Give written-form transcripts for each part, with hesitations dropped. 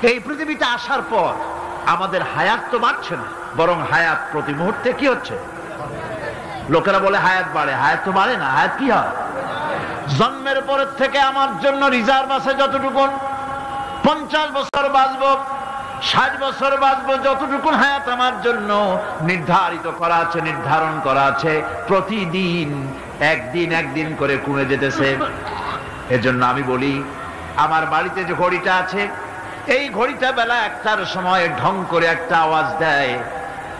এই পৃথিবীতে আসার পর আমাদের হায়াত তো বাড়ছে না, বরং হায়াত প্রতি মুহূর্তে কি হচ্ছে? লোকেরা বলে হায়াত বাড়ে, হায়াত তো বাড়ে না। হায়াত কি হয়? জন্মের পরের থেকে আমার জন্য রিজার্ভ আছে যতটুকু, 50 বছর বাঁচবো, 60 বছর বাঁচবো, যতটুকু হায়াত আমার জন্য নির্ধারিত করা আছে, নির্ধারণ করা আছে, প্রতিদিন একদিন একদিন করে কমে যেতেছে। এজন্য আমি বলি, আমার বাড়িতে যে ঘড়িটা আছে, এই ঘড়িটা বেলা 1টার সময় ঢং করে একটা আওয়াজ দেয়,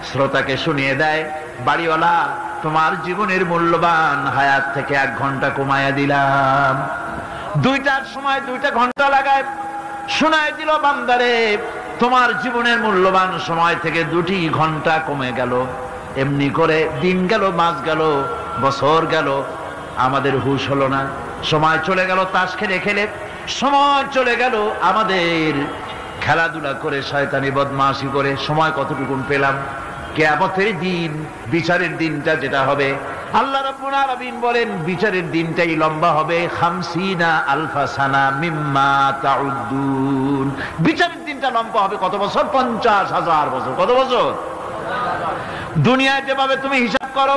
শ্রোতাকে শুনিয়ে দেয়, বাড়িওয়ালা তোমার জীবনের মূল্যবান হায়াত থেকে 1 ঘন্টা কমায়া দিলাম। 2টার সময় 2টা ঘন্টা লাগায় শোনায় দিল, বান্দারে তোমার জীবনের মূল্যবান সময় থেকে 2টি ঘন্টা কমে গেল। এমনি করে দিন গেল, মাস গেল, বছর গেল, আমাদের হুঁশ হলো না। সময় চলে গেল তাস খেলে খেলে, সময় চলে গেল আমাদের খেলাধুলা করে, শয়তানি বদমাশি করে। সময় কতটুকু পেলাম? কিয়ামতের দিন, বিচারের দিনটা যেটা হবে, আল্লাহ রাব্বুল আলামিন বলেন বিচারের দিনটাই লম্বা হবে 50 আলফা সানা মিম্মা তাউদ্দুন। বিচারের দিনটা লম্বা হবে কত বছর? 50,000 বছর। কত বছর? দুনিয়ায় যেভাবে তুমি হিসাব করো,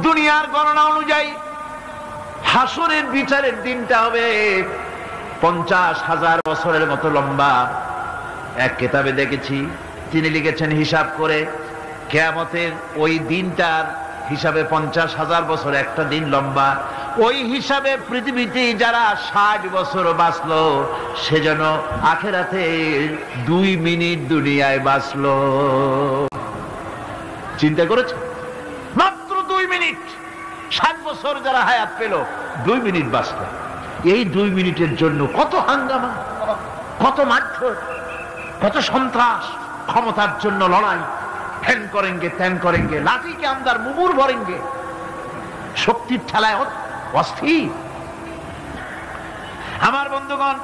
দুনিয়ার গণনা অনুযায়ী হাসরের বিচারের দিনটা হবে 50,000 বছরের মতো লম্বা। এক কিতাবে দেখেছি, তিনি লিখেছেন হিসাব করে, কিয়ামতের ওই দিনটার হিসাবে 50,000 বছর একটা দিন লম্বা। ওই হিসাবে পৃথিবীতে যারা 60 বছর বাঁচলো, সেজন্য আখেরাতে 2 মিনিট দুনিয়ায় বাঁচলো। চিন্তা করেছে? মাত্র 2 মিনিট। 60 বছর যারা হায়াত পেল, 2 মিনিট বাঁচলো। এই 2 মিনিটের জন্য কত হাঙ্গামা, কত মারধর, কত সন্ত্রাস, ক্ষমতার জন্য লড়াই, হ্যান করেঙ্গে ত্যান করেঙ্গে, লাঠিকে আমদার মুমুর ভরেঙ্গে, শক্তির ঠেলায় অস্থির। আমার বন্ধুগণ,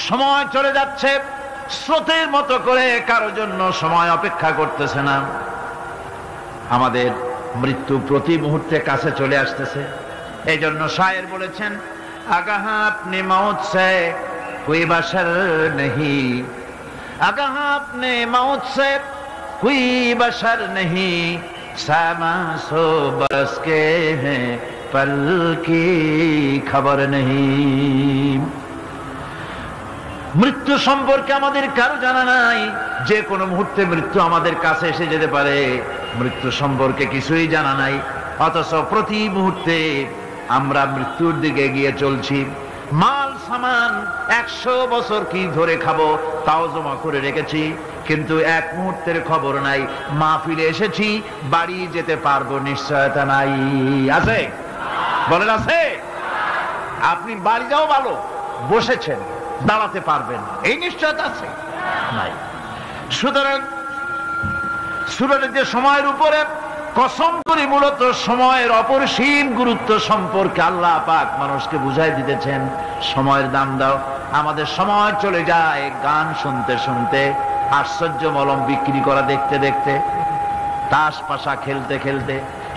সময় চলে যাচ্ছে স্রোতের মতো করে, কারোর জন্য সময় অপেক্ষা করতেছে না। আমাদের মৃত্যু প্রতি মুহূর্তে কাছে চলে আসতেছে। এই জন্য শায়ের বলেছেন, আগাহ আপনি মৌত সে কোই বাশার নেহি, আগাহ আপনি মৌত সে कोई बशर नहीं, 100 बरस के हैं पल की खबर नहीं। মৃত্যু সম্পর্কে আমাদের কারো জানা নাই। যে কোনো মুহূর্তে মৃত্যু আমাদের কাছে এসে যেতে পারে, মৃত্যু সম্পর্কে কিছুই জানা নাই। অথচ প্রতি মুহূর্তে আমরা মৃত্যুর দিকে এগিয়ে চলছি। মাল সামান 100 বছর কি ধরে খাবো তাও জমা করে রেখেছি, কিন্তু 1 মুহূর্তের খবর নাই। মাহফিলে এসেছি, বাড়ি যেতে পারবো নিশ্চয়তা নাই। আছে? বলেন আছে? আপনি বাড়ি যাও ভালো, বসেছেন, দাঁড়াতে পারবেন, এই নিশ্চয়তা আছে? নাই। সুতরাং সূরাতে যে সময়ের উপরে কসম করি, মূলত সময়ের অপরিসীম গুরুত্ব সম্পর্কে আল্লাহ পাক মানুষকে বুঝাই দিতেছেন। সময়ের দাম দাও। আমাদের সময় চলে যায় গান শুনতে শুনতে, আশ্চর্য মলম বিক্রি করা দেখতে দেখতে, তাস পাশা খেলতে খেলতে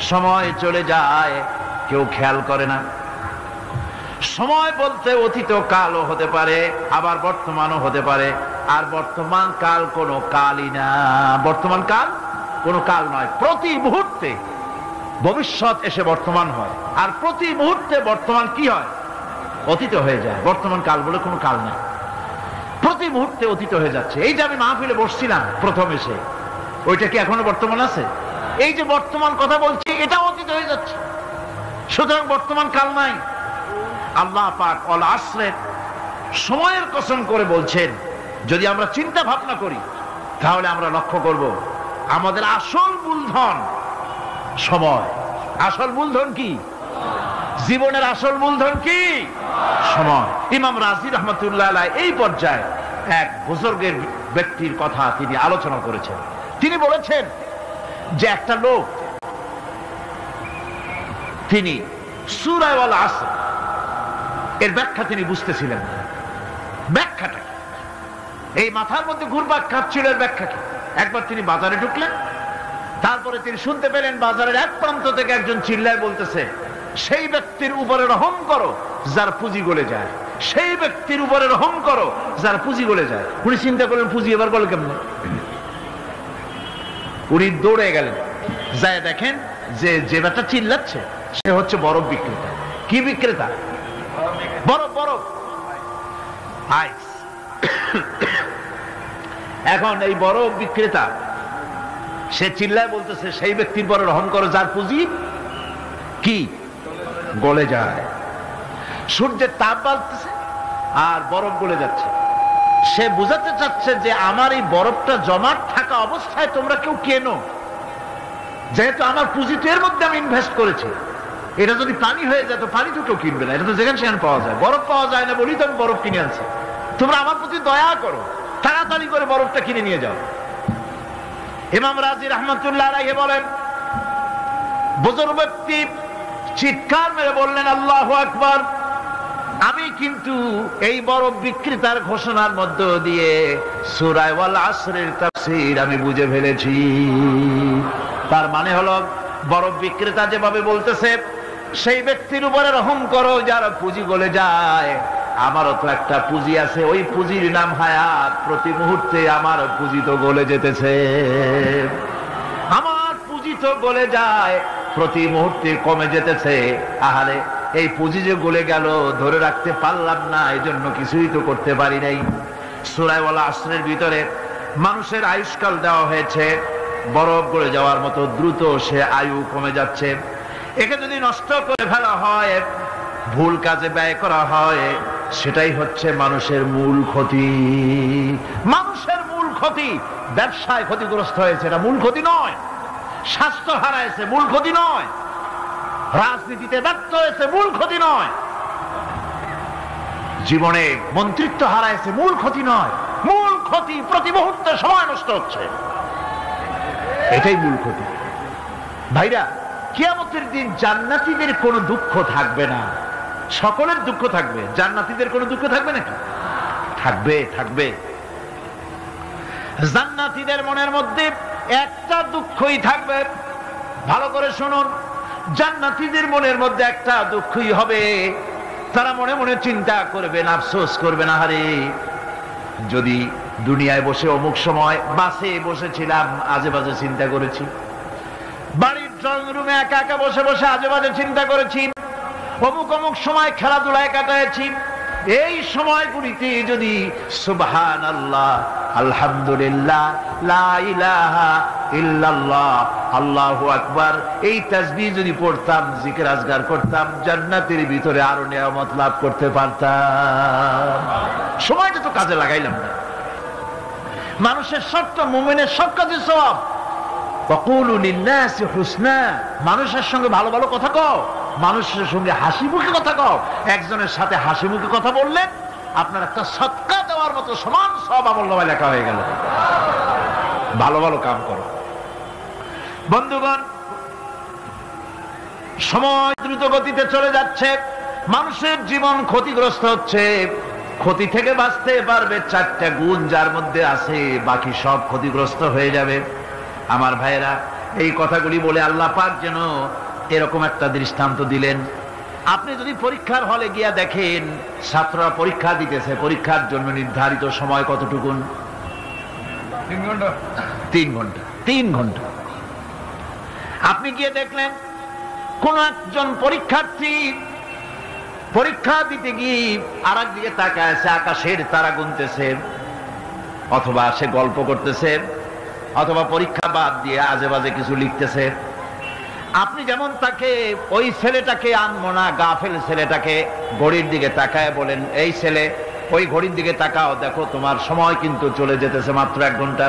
সময় চলে যায়, কেউ খেয়াল করে না। সময় বলতে অতীত কালও হতে পারে, আবার বর্তমানও হতে পারে। আর বর্তমান কাল কোনো কালই না। বর্তমান কাল কোনো কাল নয়। প্রতি মুহূর্তে ভবিষ্যৎ এসে বর্তমান হয়, আর প্রতি মুহূর্তে বর্তমান কি হয়? অতীত হয়ে যায়। বর্তমান কাল বলে কোনো কাল নাই। প্রতি মুহূর্তে অতীত হয়ে যাচ্ছে। এই যে আমি মাহফিলে বসছিলাম প্রথম এসে, ওইটা কি এখনো বর্তমান আছে? এই যে বর্তমান কথা বলছি, এটা অতীত হয়ে যাচ্ছে। সুতরাং বর্তমান কাল নাই। আল্লাহ পাক ওয়াল আসরে, সময়ের কসম করে বলছেন। যদি আমরা চিন্তা ভাবনা করি, তাহলে আমরা লক্ষ্য করব আমাদের আসল মূলধন সময়। আসল মূলধন কি? জীবনের আসল মূলধন কি? সময়। ইমাম রাজি রহমতুল্লাহ আলাইহি এই পর্যায়ে এক বুজুর্গের ব্যক্তির কথা তিনি আলোচনা করেছেন। তিনি বলেছেন যে একটা লোক, তিনি সূরা ওয়াল আসর এর ব্যাখ্যা তিনি বুঝতেছিলেন। ব্যাখ্যাটা এই মাথার মধ্যে ঘুরপাক খাচ্ছিল, এর ব্যাখ্যা কি? একবার তিনি বাজারে ঢুকলেন, তারপরে তিনি শুনতে পেলেন বাজারের এক প্রান্ত থেকে একজন চিল্লায় বলতেছে, সেই ব্যক্তির উপরে রহম করো যার পুঁজি গলে যায়। সেই ব্যক্তির উপরে রহম করো যার পুঁজি গলে যায়। উনি চিন্তা করলেন পুঁজি এবার গলে কেমন, উনি দৌড়ে গেলেন, যায় দেখেন যে যে ব্যাটা চিল্লাচ্ছে সে হচ্ছে বরফ বিক্রেতা। কি বিক্রেতা? বরফ, বরফ, আইস। এখন এই বরফ বিক্রেতা সে চিল্লায় বলতেছে সেই ব্যক্তির পরে রহম করো যার পুঁজি কি গলে যায়। সূর্যের তাপ বাড়তেছে আর বরফ গলে যাচ্ছে। সে বুঝাতে চাচ্ছে যে আমার এই বরফটা জমাট থাকা অবস্থায় তোমরা কেউ কেনো, যেহেতু আমার পুঁজি তো এর মধ্যে আমি ইনভেস্ট করেছি। এটা যদি পানি হয়ে যায় তো পানি তো কেউ কিনবে না, এটা তো যেখানে সেখানে পাওয়া যায়। বরফ পাওয়া যায় না বলেই তো আমি বরফ কিনে আনছি। তোমরা আমার প্রতি দয়া করো, তাড়াতাড়ি করে বরফটা কিনে নিয়ে যাও। ইমাম রাজি রহমতুল্লাহ আলাইহি বলেন, বুজুর্গ ব্যক্তি চিৎকার মেরে বললেন আল্লাহু আকবার, আমি কিন্তু এই বরফ বিক্রেতার ঘোষণার মধ্য দিয়ে সূরা ওয়াল আসরের তাফসীর আমি বুঝে ফেলেছি। তার মানে হলো বরফ বিক্রেতা যেভাবে বলতেছে সেই ব্যক্তির উপরে রহম করো যার পুঁজি গলে যায়, আমারও তো একটা পুঁজি আছে, ওই পুঁজির নাম হায়াত। প্রতি মুহূর্তে আমার পুঁজি তো গলে যেতেছে, আমার পুঁজি তো গলে যায়, প্রতি মুহূর্তে কমে যেতেছে। আহারে এই পুঁজি যে গলে গেল ধরে রাখতে পারলাম না, এই জন্য কিছুই তো করতে পারি নাই। সূরা ওয়াল আসরের ভিতরে মানুষের আয়ুষ্কাল দেওয়া হয়েছে বরফ গলে যাওয়ার মতো দ্রুত, সে আয়ু কমে যাচ্ছে। একে যদি নষ্ট করে ফেলা হয়, ভুল কাজে ব্যয় করা হয়, সেটাই হচ্ছে মানুষের মূল ক্ষতি। মানুষের মূল ক্ষতি। ব্যবসায় ক্ষতিগ্রস্ত হয়েছে, এটা মূল ক্ষতি নয়। স্বাস্থ্য হারাইছে, মূল ক্ষতি নয়। রাজনীতিতে ব্যর্থ হয়েছে, মূল ক্ষতি নয়। জীবনে মন্ত্রিত্ব হারাইছে, মূল ক্ষতি নয়। মূল ক্ষতি প্রতি মুহূর্তে সময় নষ্ট হচ্ছে, এটাই মূল ক্ষতি। ভাইরা, কিয়ামতের দিন জান্নাতীদের কোনো দুঃখ থাকবে না, সকলের দুঃখ থাকবে। জান্নাতীদের কোনো দুঃখ থাকবে নাকি? থাকবে, থাকবে। জান্নাতীদের মনের মধ্যে একটা দুঃখই থাকবে। ভালো করে শুনুন, জান্নাতীদের মনের মধ্যে একটা দুঃখই হবে। তারা মনে মনে চিন্তা করবেন, আফসোস করবেন, আহারে যদি দুনিয়ায় বসে অমুক সময় বাসে বসেছিলাম, আজে বাজে চিন্তা করেছি, বাড়ির ড্রয়িং রুমে একা একা বসে বসে আজে বাজে চিন্তা করেছি, অমুক অমুক সময় খেলাধুলায় কাটাইছি, এই সময়গুলিতে যদি সুবহানাল্লাহ, আলহামদুলিল্লাহ, লা ইলাহা ইল্লাল্লাহ, আল্লাহু আকবার, এই তাসবিহ যদি পড়তাম, জিকির আজগার করতাম, জান্নাতের ভিতরে আরো নিয়ামত লাভ করতে পারতাম। সময়টা তো কাজে লাগাইলাম না। মানুষের শর্ত, মুমিনের সব কাজে সওয়াব। ওয়াকুলু লিন-নাসি হুসনা, মানুষের সঙ্গে ভালো ভালো কথা কও, মানুষের সঙ্গে হাসি মুখে কথা কও। একজনের সাথে হাসি মুখে কথা বললেন, আপনার একটা সদকা দেওয়ার মতো সমান সওয়াব আমলনামায় লেখা হয়ে গেল। ভালো ভালো কাম করো। বন্ধুগণ, সময় দ্রুত গতিতে চলে যাচ্ছে, মানুষের জীবন ক্ষতিগ্রস্ত হচ্ছে। ক্ষতি থেকে বাঁচতে পারবে 4টা গুণ যার মধ্যে আছে, বাকি সব ক্ষতিগ্রস্ত হয়ে যাবে। আমার ভাইয়েরা, এই কথাগুলি বলে আল্লাহ পাক যেন এরকম একটা দৃষ্টান্ত দিলেন। আপনি যদি পরীক্ষার হলে গিয়া দেখেন ছাত্ররা পরীক্ষা দিতেছে, পরীক্ষার জন্য নির্ধারিত সময় কতটুকুন? 3 ঘন্টা। 3 ঘন্টা। আপনি গিয়ে দেখলেন কোন একজন পরীক্ষার্থী পরীক্ষা দিতে গিয়ে আর একদিকে তাকায় আছে, আকাশের তারা গুনতেছে, অথবা সে গল্প করতেছে, অথবা পরীক্ষা বাদ দিয়ে আজে বাজে কিছু লিখতেছে। আপনি যেমন তাকে, ওই ছেলেটাকে আনমনা গাফেল ছেলেটাকে ঘড়ির দিকে তাকায় বলেন, এই ছেলে ওই ঘড়ির দিকে তাকাও, দেখো তোমার সময় কিন্তু চলে যেতেছে, মাত্র 1 ঘন্টা,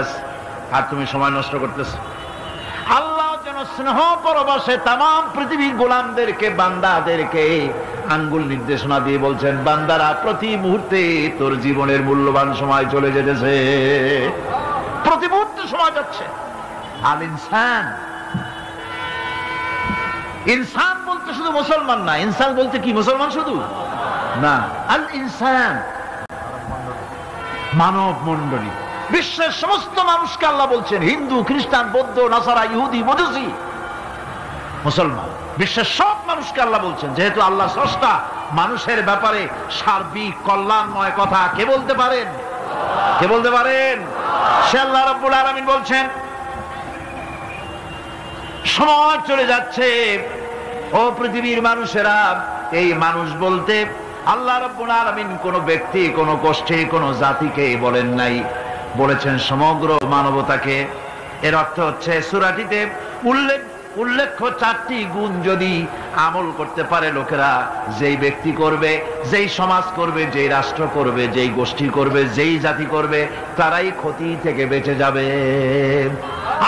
আর তুমি সময় নষ্ট করতেছ। আল্লাহ যেন স্নেহ পরবশে তাম পৃথিবীর গোলামদেরকে, বান্দাদেরকে আঙ্গুল নির্দেশনা দিয়ে বলছেন, বান্দারা প্রতি মুহূর্তে তোর জীবনের মূল্যবান সময় চলে যেতেছে, প্রতি মুহূর্তে সময় যাচ্ছে। আল ইনসান, ইনসান বলতে শুধু মুসলমান না, ইনসান বলতে কি মুসলমান শুধু না, আল ইনসান মানব মণ্ডলী, বিশ্বের সমস্ত মানুষকে আল্লাহ বলছেন, হিন্দু, খ্রিস্টান, বৌদ্ধ, নাসারা, ইহুদি, মজুসি, মুসলমান, বিশ্বের সব মানুষকে আল্লাহ বলছেন। যেহেতু আল্লাহ স্রষ্টা, মানুষের ব্যাপারে সার্বিক কল্যাণময় কথা কে বলতে পারেন? কে বলতে পারেন? সে আল্লাহ রাব্বুল আলামিন বলছেন, সময় চলে যাচ্ছে ও পৃথিবীর মানুষেরা, এই মানুষ বলতে আল্লাহ রাব্বুল আলামিন কোন ব্যক্তি, কোন গোষ্ঠী, কোন জাতিকে বলেন নাই, বলেছেন সমগ্র মানবতাকে। এর অর্থ হচ্ছে সূরাটিতে উল্লেখ্য 4টি গুণ যদি আমল করতে পারে লোকেরা, যেই ব্যক্তি করবে, যেই সমাজ করবে, যেই রাষ্ট্র করবে, যেই গোষ্ঠী করবে, যেই জাতি করবে, তারাই ক্ষতি থেকে বেঁচে যাবে।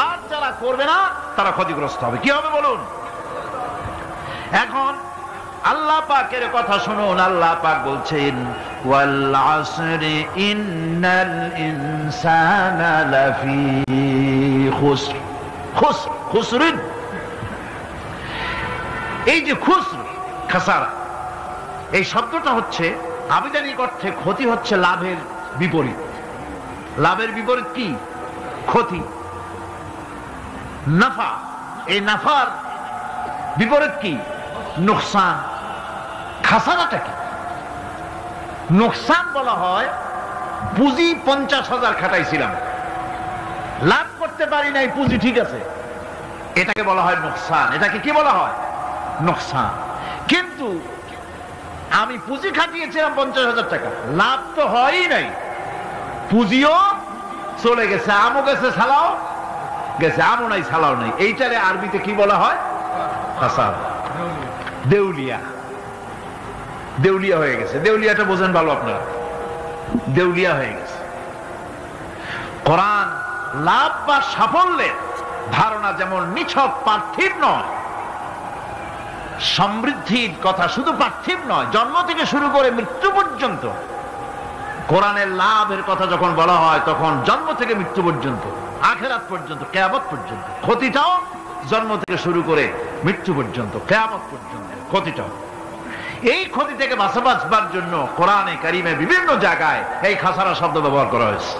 আর যারা করবে না তারা ক্ষতিগ্রস্ত হবে। কি হবে বলুন? এখন আল্লাহ পাকের কথা শুনুন। আল্লাহ পাক বলছেন, ওয়াল আসরি ইন্নাল ইনসানা লাফি খুসর। খুসরিন, এই যে খুসর, খাসারা, এই শব্দটা হচ্ছে আবিধানিক অর্থে ক্ষতি হচ্ছে লাভের বিপরীত। লাভের বিপরীত কি? ক্ষতি। নাফা, এই নাফার বিপরীত কি? নোকসান। খাসারাটা কি? নোকসান বলা হয় পুঁজি 50,000 খাটাইছিলাম, লাভ করতে পারি নাই, পুঁজি ঠিক আছে, এটাকে বলা হয় নোকসান। এটাকে কি বলা হয়? নোকসান। কিন্তু আমি পুঁজি খাটিয়েছিলাম 50,000 টাকা, লাভ তো হয়ই নাই, পুঁজিও চলে গেছে, আমও গেছে, ছালাও গেছে, আমও নাই, ছালাও নাই। এইটারে আরবিতে কি বলা হয়? খাসারা, দেউলিয়া। দেউলিয়া হয়ে গেছে। দেউলিয়াটা বোঝেন ভালো আপনারা, দেউলিয়া হয়ে গেছে। কোরআন লাভ বা সাফল্যের ধারণা যেমন নিছক পার্থিব নয়, সমৃদ্ধির কথা শুধু পার্থিব নয়, জন্ম থেকে শুরু করে মৃত্যু পর্যন্ত কোরআনের লাভের কথা যখন বলা হয় তখন জন্ম থেকে মৃত্যু পর্যন্ত, আখিরাত পর্যন্ত, কিয়ামত পর্যন্ত। ক্ষতিটাও জন্ম থেকে শুরু করে মৃত্যু পর্যন্ত, কিয়ামত পর্যন্ত ক্ষতিটাও। এই ক্ষতি থেকে বাঁচবার জন্য কোরআনে কারিমে বিভিন্ন জায়গায় এই খাসারা শব্দ ব্যবহার করা হয়েছে।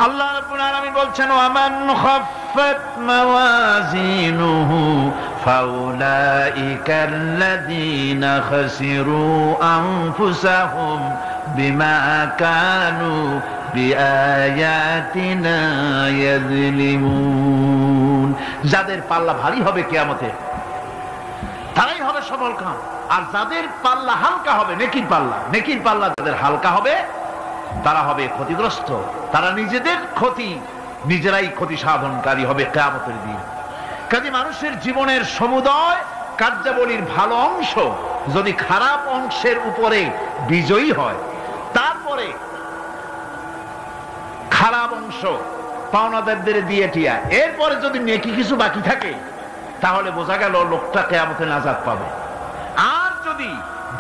আল্লাহ রাব্বুল আলামিন বলছেন, ওয়ামান খাফফাত মাওয়াজিনুহু ফাউলাইকাল্লাযীনা খাসিরু আনফুসাহুম বিমা কানু বিআয়াতিনা ইয়াযলিমুন। যাদের পাল্লা ভারী হবে কিয়ামতে তারাই হবে সফলকাম, আর যাদের পাল্লা হালকা হবে, নেকির পাল্লা যাদের হালকা হবে তারা হবে ক্ষতিগ্রস্ত। তারা নিজেদের ক্ষতি নিজেরাই ক্ষতি সাধনকারী হবে কিয়ামতের দিন। কাজে মানুষের জীবনের সমুদয় কার্যাবলীর ভালো অংশ যদি খারাপ অংশের উপরে বিজয়ী হয়, তারপরে খারাপ অংশ পাওনাদারদের দিয়ে টিয়া, এরপরে যদি নেকি কিছু বাকি থাকে, তাহলে বোঝা গেল লোকটা কিয়ামতে নাজাত পাবে। আর যদি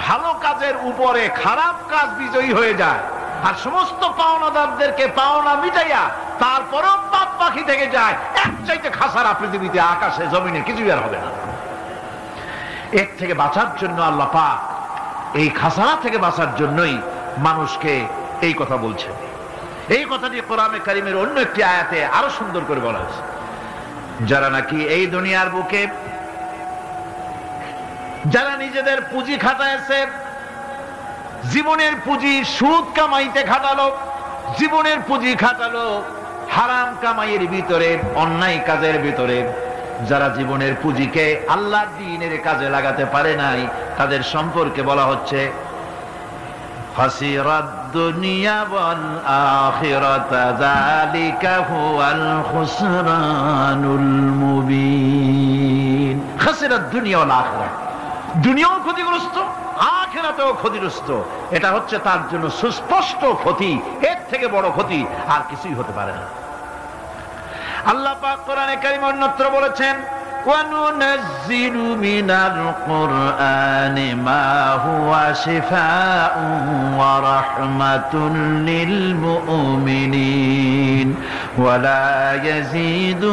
ভালো কাজের উপরে খারাপ কাজ বিজয়ী হয়ে যায় আর সমস্ত পাওনাদারদেরকে পাওনা মিটাইয়া তারপরেও পাপ বাকি থেকে যায়, এক চাইতে খাসারা পৃথিবীতে, আকাশে, জমিনে কিছুই আর হবে না। এর থেকে বাঁচার জন্য আল্লাহ পাক, এই খাসারা থেকে বাঁচার জন্যই মানুষকে এই কথা বলছে। এই কথাটি কোরআনে কারিমের অন্য একটি আয়াতে আরো সুন্দর করে বলা হয়েছে, যারা নাকি এই দুনিয়ার বুকে যারা নিজেদের পুঁজি খাটাইছে, জীবনের পুঁজি সুদ কামাইতে খাটালো, জীবনের পুঁজি খাটালো হারাম কামাইয়ের ভিতরে, অন্যায় কাজের ভিতরে, যারা জীবনের পুঁজিকে আল্লাহর দ্বীনের কাজে লাগাতে পারে নাই, তাদের সম্পর্কে বলা হচ্ছে খাসিরাদ দুনিয়া ওয়াল আখিরাতা যালিকা হুয়াল খুসরানুল মুবিন। খাসিরাদ দুনিয়া ওয়াল আখিরাত, দুনিয়াও ক্ষতিগ্রস্ত, আখিরাতেও ক্ষতিগ্রস্ত। এটা হচ্ছে তার জন্য সুস্পষ্ট ক্ষতি, এর থেকে বড় ক্ষতি আর কিছুই হতে পারে না। আল্লাহ পাক কোরআনে কারিমে অন্যত্র বলেছেন, ওয়ানুনাজ্জিলু মিনাল কুরআনি মা হুয়া শিফাউন ওয়া রাহমাতুন লিল মুমিনিন ওয়া লা ইয়াজিদু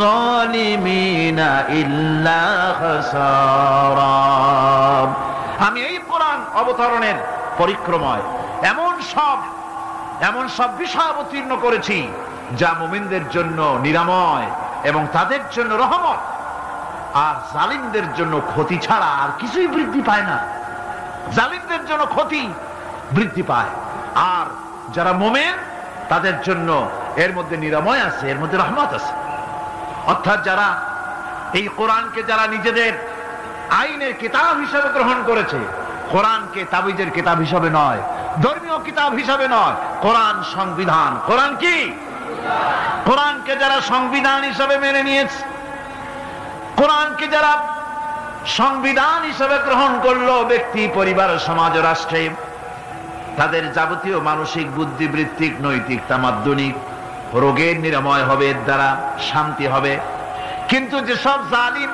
যালিমিনা ইল্লা খাসারা। আমি এই কোরআন অবতরণের পরিক্রমায় এমন সব বিষয় অবতীর্ণ করেছি যা মুমিনদের জন্য নিরাময় এবং তাদের জন্য রহমত, আর জালিমদের জন্য ক্ষতি ছাড়া আর কিছুই বৃদ্ধি পায় না। জালিমদের জন্য ক্ষতি বৃদ্ধি পায়। আর যারা মুমিন তাদের জন্য এর মধ্যে নিরাময় আছে, এর মধ্যে রহমত আছে। অর্থাৎ যারা এই কোরআনকে যারা নিজেদের আইনের কিতাব হিসেবে গ্রহণ করেছে, কোরআনকে তাবিজের কিতাব হিসেবে নয়, ধর্মীয় কিতাব হিসেবে নয়, কোরআন সংবিধান। কোরআন কি? কোরআনকে যারা সংবিধান হিসেবে মেনে নিয়েছে, কোরআনকে যারা সংবিধান হিসেবে গ্রহণ করলো, ব্যক্তি, পরিবার, সমাজ, রাষ্ট্রে তাদের যাবতীয় মানসিক, বুদ্ধিবৃত্তিক, নৈতিক, তামাদ্দুনিক রোগের নিরাময় হবে, এর দ্বারা শান্তি হবে। কিন্তু যেসব জালিম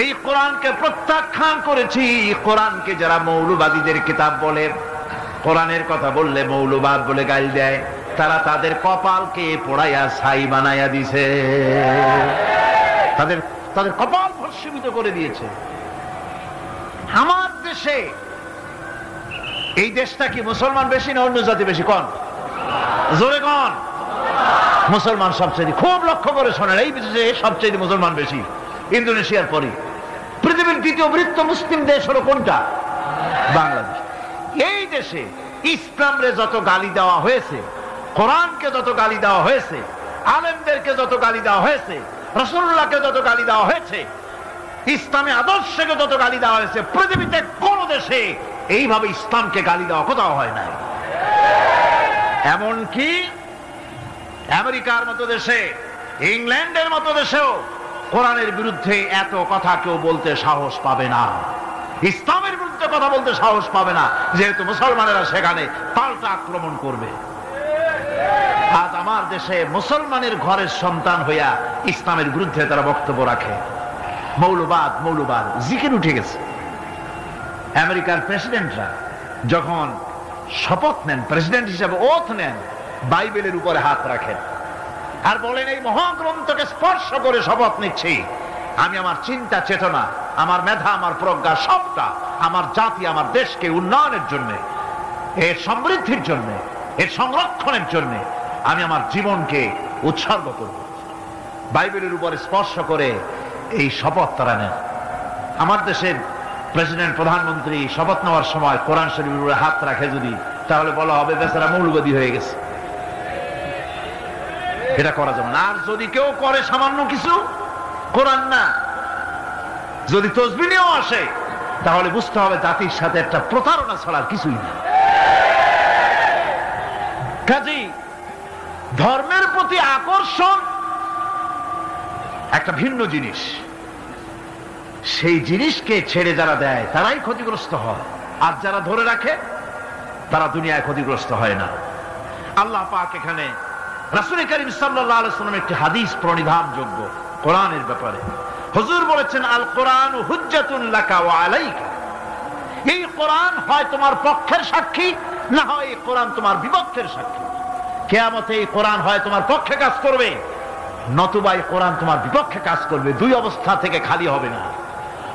এই কোরআনকে প্রত্যাখ্যান করেছি, কোরআনকে যারা মৌলবাদীদের কিতাব বলে, কোরআনের কথা বললে মৌলবাদ বলে গালি দেয়, তারা তাদের কপালকে পোড়াইয়া ছাই বানাইয়া দিছে, তাদের তাদের কপাল ভস্মীভূত করে দিয়েছে। আমার দেশে, এই দেশটা কি মুসলমান বেশি না অন্য জাতি বেশি? কোন? জোরে কোন? মুসলমান সবচেয়ে। খুব লক্ষ্য করে শোনেন, এই দেশে সবচেয়ে মুসলমান বেশি, ইন্দোনেশিয়ার পরে। পৃথিবীর দ্বিতীয় বৃহত্তম মুসলিম দেশ হলো কোনটা? বাংলাদেশ। এই দেশে ইসলামরে যত গালি দেওয়া হয়েছে, কোরআনকে যত গালি দেওয়া হয়েছে, আলেমদেরকে যত গালি দেওয়া হয়েছে, রাসূলুল্লাহকে যত গালি দেওয়া হয়েছে, ইসলামী আদর্শকে যত গালি দেওয়া হয়েছে, পৃথিবীতে কোন দেশে এইভাবে ইসলামকে গালি দেওয়া কোথাও হয় নাই। এমনকি আমেরিকার মতো দেশে, ইংল্যান্ডের মতো দেশেও কোরআনের বিরুদ্ধে এত কথা কেউ বলতে সাহস পাবে না, ইসলামের বিরুদ্ধে কথা বলতে সাহস পাবে না, যেহেতু মুসলমানেরা সেখানে পাল্টা আক্রমণ করবে। আজ আমার দেশে মুসলমানের ঘরের সন্তান হইয়া ইসলামের বিরুদ্ধে তারা বক্তব্য রাখে। মৌলবাদ, মৌলবাদ জিকির উঠে গেছে। আমেরিকার প্রেসিডেন্টরা যখন শপথ নেন, প্রেসিডেন্ট হিসেবে ওথ নেন, বাইবেলের উপরে হাত রাখেন আর বলেন, এই মহাগ্রন্থকে স্পর্শ করে শপথ নিচ্ছি, আমি আমার চিন্তা চেতনা, আমার মেধা, আমার প্রজ্ঞা সবটা আমার জাতি, আমার দেশকে উন্নয়নের জন্য, এর সমৃদ্ধির জন্য, এর সংরক্ষণের জন্য আমি আমার জীবনকে উৎসর্গ করব। বাইবেলের উপরে স্পর্শ করে এই শপথ তারা নেন। আমার দেশের প্রেসিডেন্ট, প্রধানমন্ত্রী শপথ নেওয়ার সময় কোরআন শরীফের উপরে হাত রাখে যদি, তাহলে বলা হবে বেচারা মৌলবাদী হয়ে গেছে। এটা করা যাবে না। আর যদি কেউ করে সামান্য কিছু, কোরআন না, যদি তসবিহ নিয়েও আসে, তাহলে বুঝতে হবে জাতির সাথে একটা প্রতারণা ছাড়া কিছুই না। কাজেই ধর্মের প্রতি আকর্ষণ একটা ভিন্ন জিনিস, সেই জিনিসকে ছেড়ে যারা দেয় তারাই ক্ষতিগ্রস্ত হয়, আর যারা ধরে রাখে তারা দুনিয়ায় ক্ষতিগ্রস্ত হয় না। আল্লাহ পাক এখানে রাসূল করিম সাল্লাল্লাহু আলাইহি ওয়াসাল্লাম একটি হাদিস প্রণিধানযোগ্য কোরআনের ব্যাপারে। হুজুর বলেছেন, আল কোরআন হুজ্জাতুন লাকা ওয়া আলাইকা। এই কোরআন হয় তোমার পক্ষের সাক্ষী, না হয় এই কোরআন তোমার বিপক্ষের সাক্ষী। কিয়ামতে এই কোরআন হয় তোমার পক্ষে কাজ করবে, নতুবা এই কোরআন তোমার বিপক্ষে কাজ করবে। দুই অবস্থা থেকে খালি হবে না।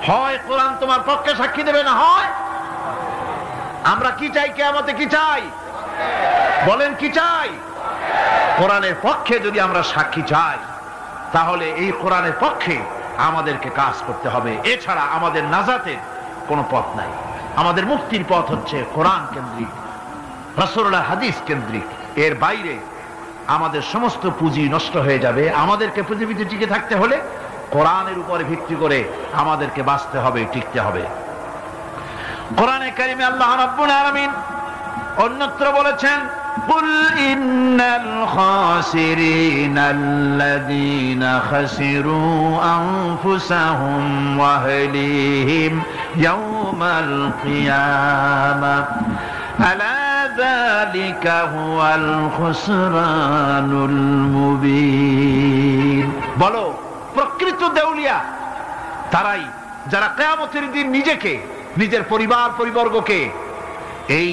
হয় কোরআন তোমার পক্ষে সাক্ষী দেবে, না হয় আমরা কি চাই? কিয়ামতে কি চাই? বলেন কি চাই? কোরআনের পক্ষে যদি আমরা সাক্ষী চাই, তাহলে এই কোরআনের পক্ষে আমাদেরকে কাজ করতে হবে। এছাড়া আমাদের নাজাতের কোনো পথ নাই। আমাদের মুক্তির পথ হচ্ছে কোরআন কেন্দ্রিক, রাসূলুল্লাহর হাদিস কেন্দ্রিক। এর বাইরে আমাদের সমস্ত পুঁজি নষ্ট হয়ে যাবে। আমাদেরকে পৃথিবীতে টিকে থাকতে হলে কোরআনের উপরে ভিত্তি করে আমাদেরকে বাঁচতে হবে, টিকতে হবে। কোরআনে কারিমে আল্লাহ রাব্বুল আলামিন অন্যত্র বলেছেন, কুল ইন্নাল খাসিরিনাল্লাযীনা খাসিরু আনফুসাহুম ওয়া আহলিহিম ইয়াওমাল কিয়ামাহ আলা যালিকা হুয়াল খুসরানুল মুবিন। বলো, প্রকৃত দেউলিয়া তারাই যারা কিয়ামতের দিন নিজেকে, নিজের পরিবার পরিবর্গকে এই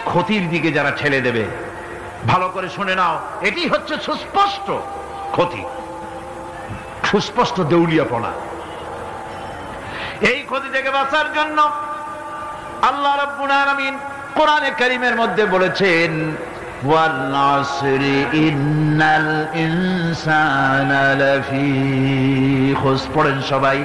ক্ষতির দিকে যারা ঠেলে দেবে। ভালো করে শুনে নাও, এটি হচ্ছে সুস্পষ্ট ক্ষতি, সুস্পষ্ট দেউলিয়াপনা। এই ক্ষতি থেকে বাঁচার জন্য আল্লাহ রাব্বুল আলামিন কোরআনে কারীমের মধ্যে বলেছেন, ওয়াল আসরি ইন্নাল ইনসানা লাফি খুসর। পড়েন সবাই,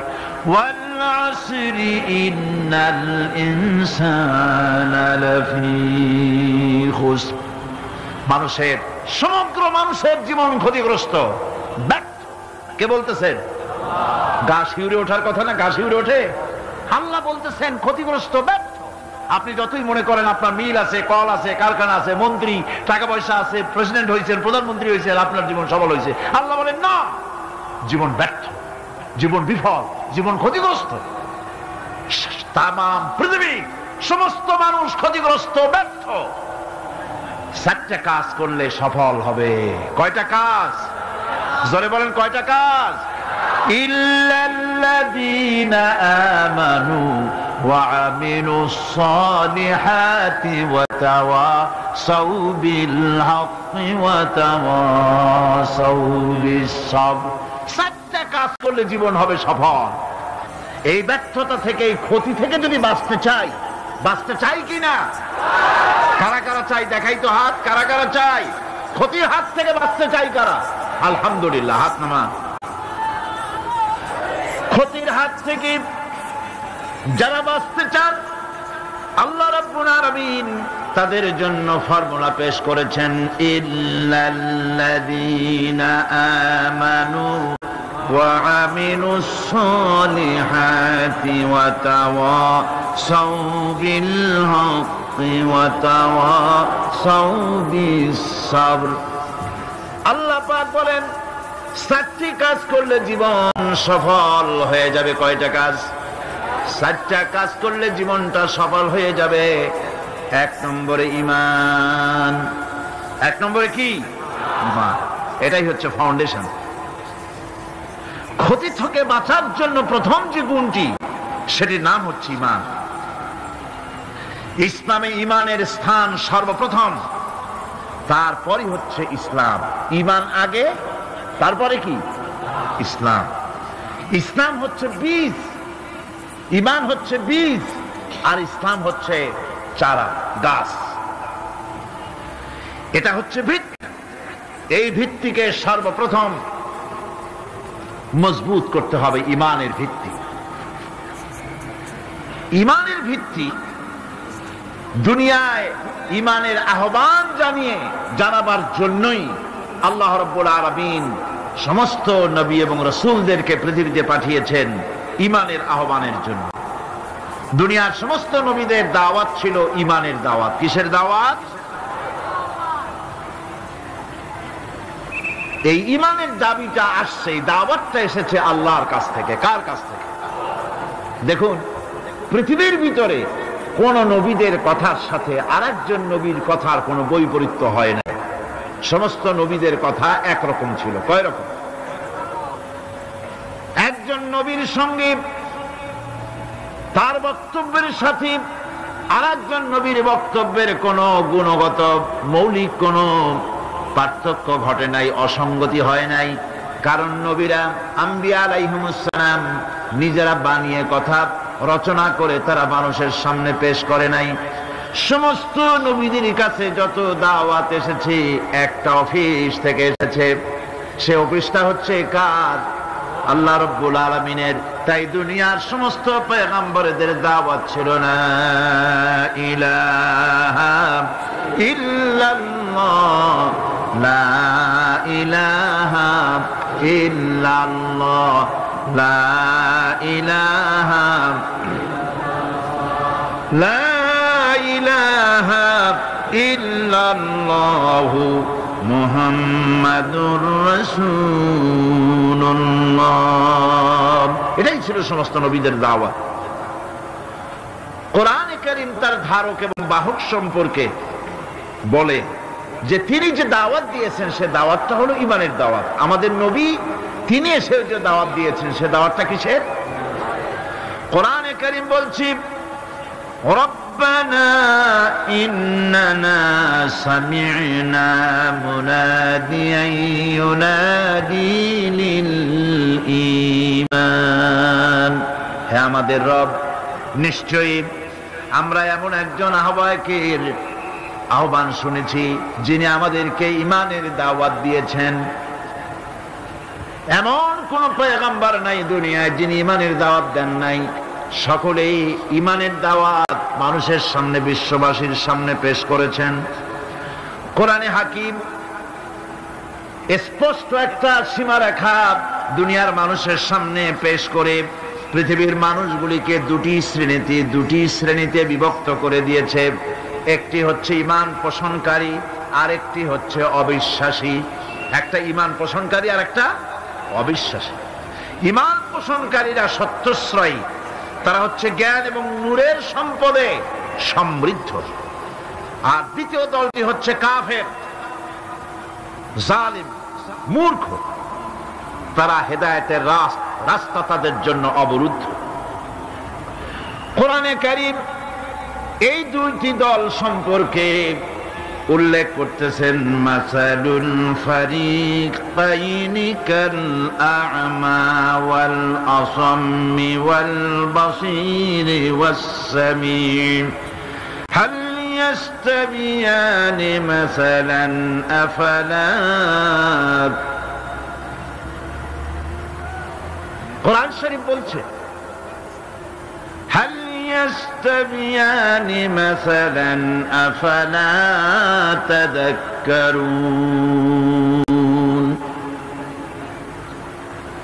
ওয়াল والعصر إن الإنسان لفي خسر। মানুষের সমগ্র মানুষের জীবন ক্ষতিগ্রস্ত, ব্যর্থ। কে বলতেছেন? গা শিউরে ওঠার কথা না? গা শিউরে ওঠে। আল্লাহ বলতেছেন ক্ষতিগ্রস্ত, ব্যর্থ। আপনি যতই মনে করেন আপনার মিল আছে, কল আছে, কারখানা আছে, মন্ত্রী, টাকা পয়সা আছে, প্রেসিডেন্ট হয়েছেন, প্রধানমন্ত্রী হয়েছেন, আপনার জীবন সফল হয়েছে, আল্লাহ বলেন না, জীবন ব্যর্থ, জীবন বিফল, জীবন ক্ষতিগ্রস্ত। তাম পৃথিবী সমস্ত মানুষ ক্ষতিগ্রস্ত, ব্যর্থ। 4টা কাজ করলে সফল হবে। কয়টা কাজ? জোরে বলেন, কয়টা কাজ? ইল্লাল্লাযীনা আমানু ওয়া আমিলুস সালিহাতি ওয়া তাওয়াসাউ বিল হাক্কি ওয়া তাওয়াসাউ বিস সাবর। 4টা কাজ করলে জীবন হবে সফল। এই ব্যর্থতা থেকে, এই ক্ষতি থেকে যদি বাঁচতে চাই কিনা? কারা কারা চাই? দেখাই তো হাত। কারা কারা চাই? ক্ষতির হাত থেকে বাঁচতে চাই কারা? আলহামদুলিল্লাহ, হাত নামান। ক্ষতির হাত থেকে যারা বাঁচতে চান, আল্লাহ রাব্বুল আলামিন তাদের জন্য ফর্মুলা পেশ করেছেন, ইল্লাল্লাযীনা আমানু ওয়া আমিলুস সালিহাতি ওয়া তাওয়াসাউ বিল হাক্কি ওয়া তাওয়াসাউ বিস সাবর। আল্লাহ পাক বলেন 4টি কাজ করলে জীবন সফল হয়ে যাবে। কয়টা কাজ? 4টা কাজ করলে জীবনটা সফল হয়ে যাবে। 1 নম্বরে ঈমান। 1 নম্বরে কি? ঈমান। এটাই হচ্ছে ফাউন্ডেশন। ক্ষতি থেকে বাঁচার জন্য প্রথম যে গুণটি, সেটির নাম হচ্ছে ঈমান। ইসলামে ঈমানের স্থান সর্বপ্রথম, তারপরই হচ্ছে ইসলাম। ঈমান আগে, তারপরে কি? ইসলাম। ইসলাম হচ্ছে বীজ, ঈমান হচ্ছে বীজ, আর ইসলাম হচ্ছে চারা, গাছ। এটা হচ্ছে ভিত্তি। এই ভিত্তিকে সর্বপ্রথম মজবুত করতে হবে। ঈমানের ভিত্তি, ঈমানের ভিত্তি দুনিয়ায় ঈমানের আহ্বান জানাবার জন্যই আল্লাহ রাব্বুল আলামিন সমস্ত নবী এবং রাসূলদেরকে পৃথিবীতে পাঠিয়েছেন ঈমানের আহ্বানের জন্য। দুনিয়ার সমস্ত নবীদের দাওয়াত ছিল ঈমানের দাওয়াত। কিসের দাওয়াত? এই ঈমানের দাবিটা আসছে, এই দাওয়াতটা এসেছে আল্লাহর কাছ থেকে। কার কাছ থেকে? দেখুন, পৃথিবীর ভিতরে কোন নবীদের কথার সাথে আরেকজন নবীর কথার কোনো বৈপরীত্য হয় না। সমস্ত নবীদের কথা একরকম ছিল। কয় রকম? একজন নবীর সঙ্গে তার বক্তব্যের সাথে আরেকজন নবীর বক্তব্যের কোনো গুণগত মৌলিক কোনো পার্থক্য ঘটে নাই, অসঙ্গতি হয় নাই। কারণ নবীরা, আম্বিয়া আলাইহিমুস সালাম, নিজেরা বানিয়ে কথা রচনা করে তারা মানুষের সামনে পেশ করে নাই। সমস্ত নবীদের কাছে যত দাওয়াত এসেছে, একটা অফিস থেকে এসেছে। সে অফিসটা হচ্ছে কার? আল্লাহ রাব্বুল আলামিনের। তাই দুনিয়ার সমস্ত পয়গম্বরদের দাওয়াত ছিল না ইলাহা ইল্লাল্লাহ, লা ইলাহা ইল্লাল্লাহ, লা ইলাহা, লা ইলাহা ইল্লাল্লাহু মুহাম্মাদুর রাসূলুল্লাহ। এটাই ছিল সমস্ত নবীদের দাওয়াত। কোরআনে কারীম তার ধারক এবং বাহক সম্পর্কে বলে যে তিনি যে দাওয়াত দিয়েছেন সে দাওয়াতটা হলো ঈমানের দাওয়াত। আমাদের নবী তিনি এসে যে দাওয়াত দিয়েছেন সে দাওয়াতটা কিসের? কোরআনে কারীম বলছি, রব্বানা ইন্নানা সামি'না মুনাদিয়ান ইউনাদি লিল ঈমান। হে আমাদের রব, নিশ্চয়ই আমরা এমন একজন আহ্বায়কের আহ্বান শুনেছি যিনি আমাদেরকে ঈমানের দাওয়াত দিয়েছেন। এমন কোন পয়গম্বর নাই দুনিয়ায় যিনি ঈমানের দাওয়াত দেন নাই। সকলেই ঈমানের দাওয়াত মানুষের সামনে, বিশ্ববাসীর সামনে পেশ করেছেন। কোরআনে হাকিম স্পষ্ট একটা সীমারেখা দুনিয়ার মানুষের সামনে পেশ করে পৃথিবীর মানুষগুলিকে দুটি শ্রেণীতে বিভক্ত করে দিয়েছে। একটি হচ্ছে ঈমান পোষণকারী, আরেকটি হচ্ছে অবিশ্বাসী। একটা ঈমান পোষণকারী আর একটা অবিশ্বাসী। ঈমান পোষণকারীরা সত্যশ্রয়ী, তারা হচ্ছে জ্ঞান এবং নূরের সম্পদে সমৃদ্ধ। আর দ্বিতীয় দলটি হচ্ছে কাফের, জালিম, মূর্খ। তারা হেদায়েতের রাস্তা তাদের জন্য অবরুদ্ধ। কোরআনে কারীম এই দুইটি দল সম্পর্কে উল্লেখ করতেছেন, মাসালুল ফারিকাইনি কাল আ'মা ওয়াল আসাম্মি ওয়াল বাসীরি ওয়াস সামিম হাল ইয়াস্তাবিয়ানি মাসালান আফালা। কোরআন শরীফ বলছে হাল ইয়াস্তাবিয়ানি মাসালান আফালা তাযাক্কারুন।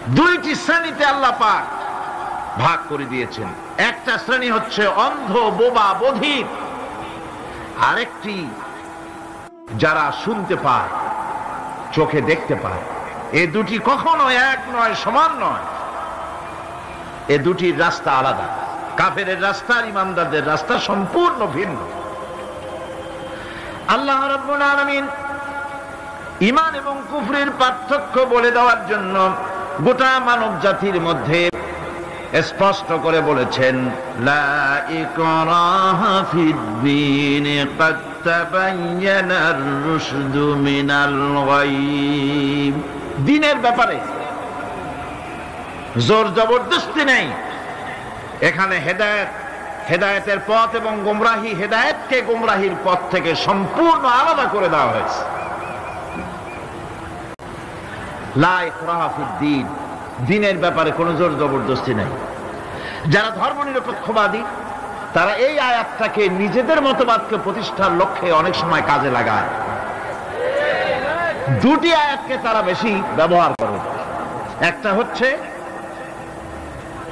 দুইটি শ্রেণীতে আল্লাহ পাক ভাগ করে দিয়েছেন। একটা শ্রেণী হচ্ছে অন্ধ, বোবা, বধির। আরেকটি যারা শুনতে পায়, চোখে দেখতে পায়। এই দুটি কখনো এক নয়, সমান নয়। এ দুটির রাস্তা আলাদা। কাফেরের রাস্তা আর ঈমানদারদের রাস্তা সম্পূর্ণ ভিন্ন। আল্লাহ রাব্বুল আলামিন ঈমান এবং কুফরের পার্থক্য বলে দেওয়ার জন্য গোটা মানব জাতির মধ্যে স্পষ্ট করে বলেছেন, লা ইকরাহা ফিদ-দীন ক্বাদ তাবায়্যানার রুশদু মিনাল গায়ব। দ্বীনের ব্যাপারে জোর জবরদস্তি নেই। এখানে হেদায়েতের পথ এবং গোমরাহি, হেদায়েতকে গোমরাহির পথ থেকে সম্পূর্ণ আলাদা করে দেওয়া হয়েছে। লা ইকরাহা ফিদ-দীন, দ্বীনের ব্যাপারে কোনো জোর জবরদস্তি নেই। যারা ধর্মনিরপেক্ষবাদী তারা এই আয়াতটাকে নিজেদের মতবাদকে প্রতিষ্ঠার লক্ষ্যে অনেক সময় কাজে লাগায়। দুটি আয়াতকে তারা বেশি ব্যবহার করে। একটা হচ্ছে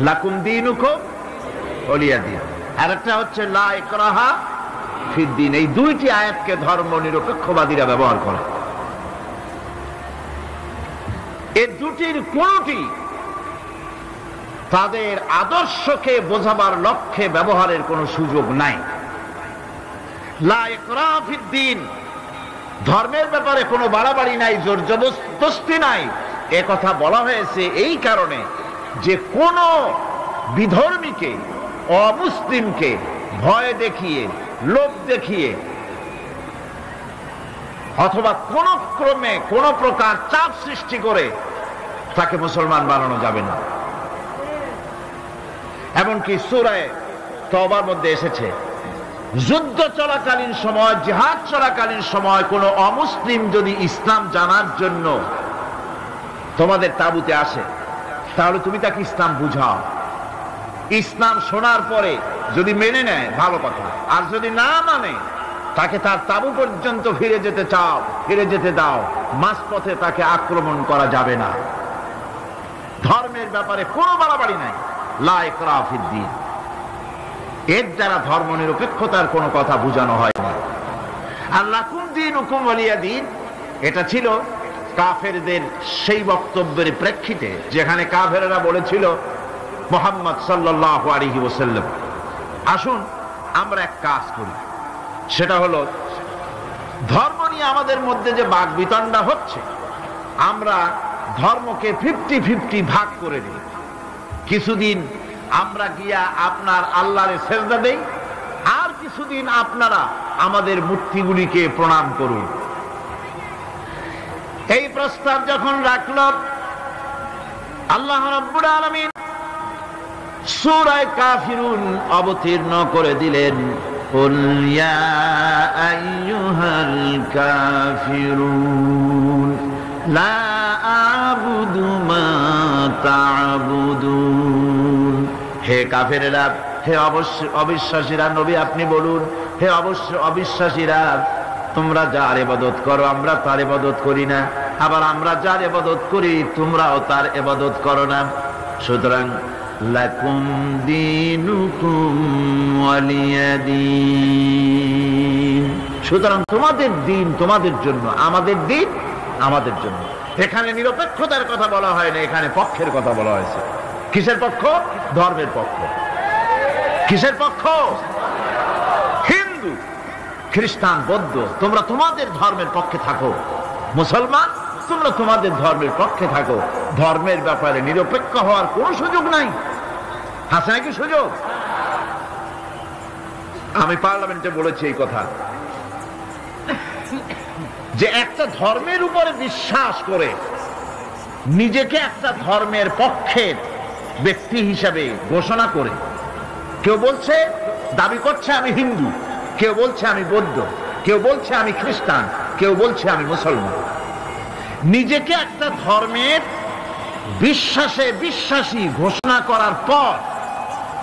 লাকুম দীনুকুম ওয়ালিয়া দীন, আর একটা হচ্ছে লা ইকরাহা ফিদ-দীন। এই দুইটি আয়াতকে ধর্মনিরপেক্ষবাদীরা ব্যবহার করে। এই দুটির কোনটি তাদের আদর্শকে বোঝাবার লক্ষ্যে ব্যবহারের কোনো সুযোগ নাই। লা ইকরাহা ফিদ-দীন, ধর্মের ব্যাপারে কোনো বাড়াবাড়ি নাই, জোর জবরদস্তি নাই। এ কথা বলা হয়েছে এই কারণে যে কোন বিধর্মীকে, অমুসলিমকে ভয় দেখিয়ে, লোভ দেখিয়ে অথবা কোন ক্রমে কোন প্রকার চাপ সৃষ্টি করে তাকে মুসলমান বানানো যাবে না। এমনকি সূরা তওবার মধ্যে এসেছে, যুদ্ধ চলাকালীন সময়, জিহাদ চলাকালীন সময় কোন অমুসলিম যদি ইসলাম জানার জন্য তোমাদের তাঁবুতে আসে, তাহলে তুমি তাকে ইসলাম বুঝাও। ইসলাম শোনার পরে যদি মেনে নেয় ভালো কথা, আর যদি না মানে তাকে তার তাঁবু পর্যন্ত ফিরে যেতে চাও, ফিরে যেতে দাও। মাঝপথে তাকে আক্রমণ করা যাবে না। ধর্মের ব্যাপারে কোনো বাড়াবাড়ি নাই। লা ইকরাহা ফিদ-দীন, এর দ্বারা ধর্মনিরপেক্ষতার কোনো কথা বোঝানো হয়নি। আর লাকুম দীনুকুম ওয়ালিয়া দীন, এটা ছিল কাফেরদের সেই বক্তব্যের প্রেক্ষিতে যেখানে কাফেররা বলেছিল মুহাম্মদ সাল্লাল্লাহু আলাইহি ওয়াসাল্লাম, আসুন আমরা এক কাজ করি, সেটা হলো ধর্ম নিয়ে আমাদের মধ্যে যে বাকবিতণ্ডা হচ্ছে, আমরা ধর্মকে 50-50 ভাগ করে দিই। কিছুদিন আমরা গিয়া আপনার আল্লাহরে সেজদা দেই, আর কিছুদিন আপনারা আমাদের মূর্তিগুলিকে প্রণাম করুন। এই প্রস্তাব যখন রাখল, আল্লাহ রাব্বুল আলামিন সূরা কাফিরুন অবতীর্ণ করে দিলেন, কুল ইয়া আইয়ুহাল কাফিরুন লা আ'বুদু মা তা'বুদুন। হে কাফেরেরা, হে অবিশ্বাসীরা, নবী আপনি বলুন, হে অবিশ্বাসীরা, তোমরা যার ইবাদত করো আমরা তার ইবাদত করি না, আবার আমরা যার ইবাদত করি তোমরাও তার ইবাদত করো না। সুতরাং লাকুম দীনুকুম ওয়ালিয়া দীন। সুতরাং তোমাদের দিন তোমাদের জন্য, আমাদের দিন আমাদের জন্য। এখানে নিরপেক্ষতার কথা বলা হয় না, এখানে পক্ষের কথা বলা হয়েছে। কিসের পক্ষ? ধর্মের পক্ষ। কিসের পক্ষ? হিন্দু, খ্রিস্টান, বৌদ্ধ, তোমরা তোমাদের ধর্মের পক্ষে থাকো। মুসলমান, তোমরা তোমাদের ধর্মের পক্ষে থাকো। ধর্মের ব্যাপারে নিরপেক্ষ হওয়ার কোন সুযোগ নাই। আছে নাকি সুযোগ? আমি পার্লামেন্টে বলেছি এই কথা, যে একটা ধর্মের উপরে বিশ্বাস করে নিজেকে একটা ধর্মের পক্ষের ব্যক্তি হিসাবে ঘোষণা করে কেউ বলছে, দাবি করছে আমি হিন্দু, কেউ বলছে আমি বৌদ্ধ, কেউ বলছে আমি খ্রিস্টান, কেউ বলছে আমি মুসলমান। নিজেকে একটা ধর্মের বিশ্বাসী ঘোষণা করার পর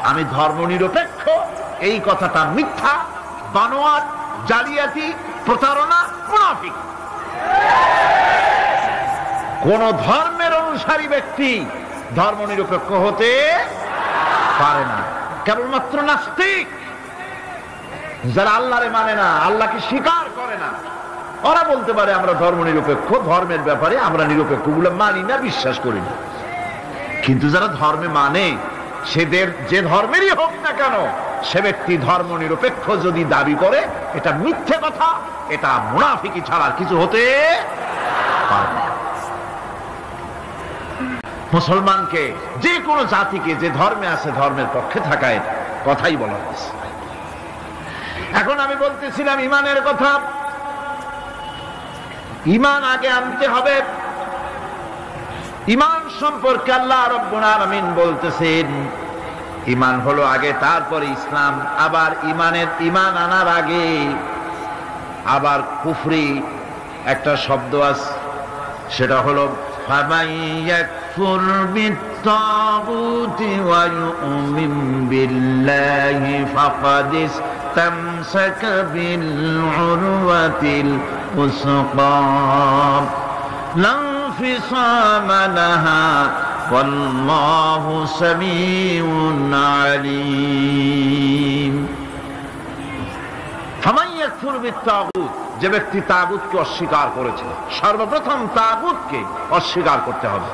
আমি ধর্মনিরপেক্ষ, এই কথাটা মিথ্যা, বানোয়াট, জালিয়াতি, প্রতারণা, মুনাফিক। কোন ধর্মের অনুসারী ব্যক্তি ধর্মনিরপেক্ষ হতে পারে না। কেবলমাত্র নাস্তিক, যারা আল্লাহরে মানে না, আল্লাহকে স্বীকার করে না, ওরা বলতে পারে আমরা ধর্মনিরপেক্ষ, ধর্মের ব্যাপারে আমরা নিরপেক্ষ, গুলো মানি না, বিশ্বাস করি না। কিন্তু যারা ধর্মে মানে, সেদের যে ধর্মেরই হোক না কেন, সে ব্যক্তি ধর্মনিরপেক্ষ যদি দাবি করে, এটা মিথ্যে কথা, এটা মুনাফিকি ছাড়া কিছু হতে পারে না। মুসলমানকে, যে কোনো জাতিকে যে ধর্মে আছে ধর্মের পক্ষে থাকায় কথাই বলা হয়েছে। এখন আমি বলতেছিলাম ইমানের কথা। ইমান আগে আনতে হবে। ইমান সম্পর্কে আল্লাহ রাব্বুল আলামিন বলতেছেন, ইমান হলো আগে, তারপরে ইসলাম। আবার ইমান আনার আগে আবার কুফরি একটা শব্দ আছে, সেটা হলো ফামান ইয়াকফুর বিত্তাগুতি ওয়া ইউমিন বিল্লাহি ফাকাদ ইসতামসাকা বিল উরওয়াতিল উসকা লা ইনফিসামা লাহা ওয়াল্লাহু সামিউন আলীম। ফামান ইয়াকফুর বিত্তাগুত, যে ব্যক্তি তাগুতকে অস্বীকার করেছে, সর্বপ্রথম তাগুতকে অস্বীকার করতে হবে।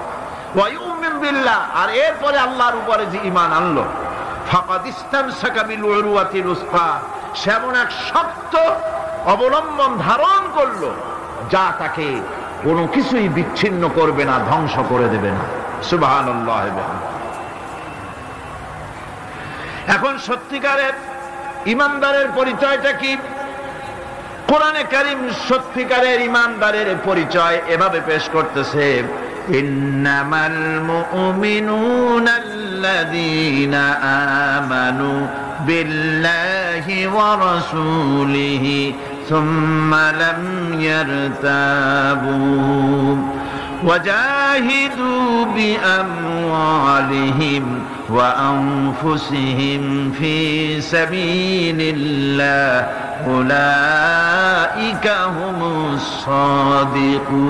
ওয়া ইউমিন বিল্লাহ, আর এরপরে আল্লাহর উপরে যে ঈমান আনলো, ফাকাদ ইসতামসাকা বিল উরওয়াতিল উসকা, সে এমন এক শক্ত অবলম্বন ধারণ করলো যা তাকে কোনো কিছুই বিচ্ছিন্ন করবে না, ধ্বংস করে দেবে না। সুবহানাল্লাহ। এখন সত্যিকারের ইমানদারের পরিচয়টা কি? কোরআনে কারীম সত্যিকারের ইমানদারের পরিচয় এভাবে পেশ করতেছে, ইন্নামাল মুমিনুনা আল্লাযীনা আমানু বিল্লাহি ওয়া রাসূলিহি সুম্মা লাম ইয়ারতাবু وجاهدوا بأموالهم وأنفسهم في سبيل الله أولئك هم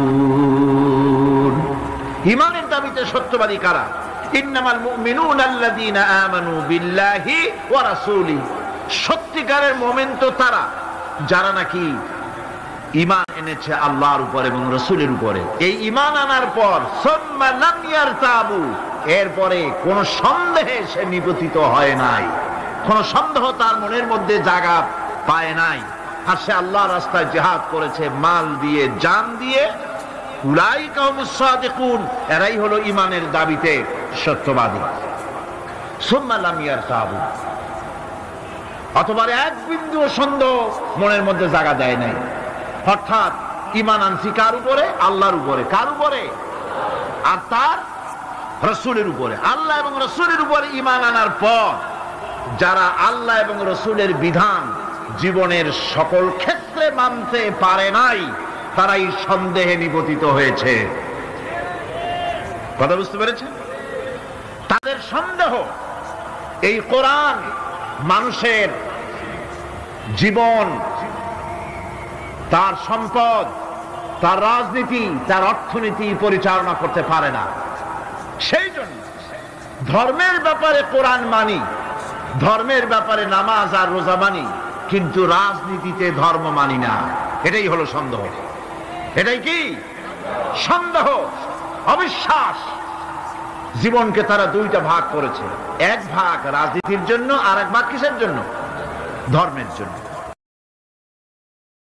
الصادقون। ঈমানের দাবিতে সত্যবাদী কারা? ইন্নামাল মুমিনুনা আল্লাযীনা আমানু বিল্লাহি ওয়া রাসূলিহি, সত্যিকারের মুমিন তো তারা যারা নাকি ঈমান এনেছে আল্লাহর উপর এবং রাসূলের উপরে। এই ঈমান আনার পর সুম্মা লাম ইয়ারতাবু, এরপরে কোন সন্দেহে সে নিপতিত হয় নাই, কোন সন্দেহ তার মনের মধ্যে জায়গা পায় নাই, আর সে আল্লাহর রাস্তায় জিহাদ করেছে মাল দিয়ে, জান দিয়ে। উলাইকা হুমুস সাদিকুন, এরাই হলো ঈমানের দাবিতে সত্যবাদী। সুম্মা লাম ইয়ারতাবু, অথবা এক বিন্দু সন্দেহ মনের মধ্যে জায়গা দেয় নাই। অর্থাৎ ঈমান আনছি কার উপরে? আল্লাহর উপরে। কার উপরে? আর তার রাসূলের উপরে। আল্লাহ এবং রাসূলের উপরে ঈমান আনার পর যারা আল্লাহ এবং রাসূলের বিধান জীবনের সকল ক্ষেত্রে মানতে পারে নাই, তারাই সন্দেহে নিপতিত হয়েছে। কথা বুঝতে পেরেছেন? তাদের সন্দেহ এই কোরআন মানুষের জীবন, তার সম্পদ, তার রাজনীতি, তার অর্থনীতি পরিচালনা করতে পারে না। সেই জন্য ধর্মের ব্যাপারে কোরআন মানি, ধর্মের ব্যাপারে নামাজ আর রোজা মানি, কিন্তু রাজনীতিতে ধর্ম মানি না। এটাই হলো সন্দেহ। এটাই কি সন্দেহ, অবিশ্বাস। জীবনকে তারা দুইটা ভাগ করেছে, এক ভাগ রাজনীতির জন্য আর এক ভাগ কিসের জন্য? ধর্মের জন্য।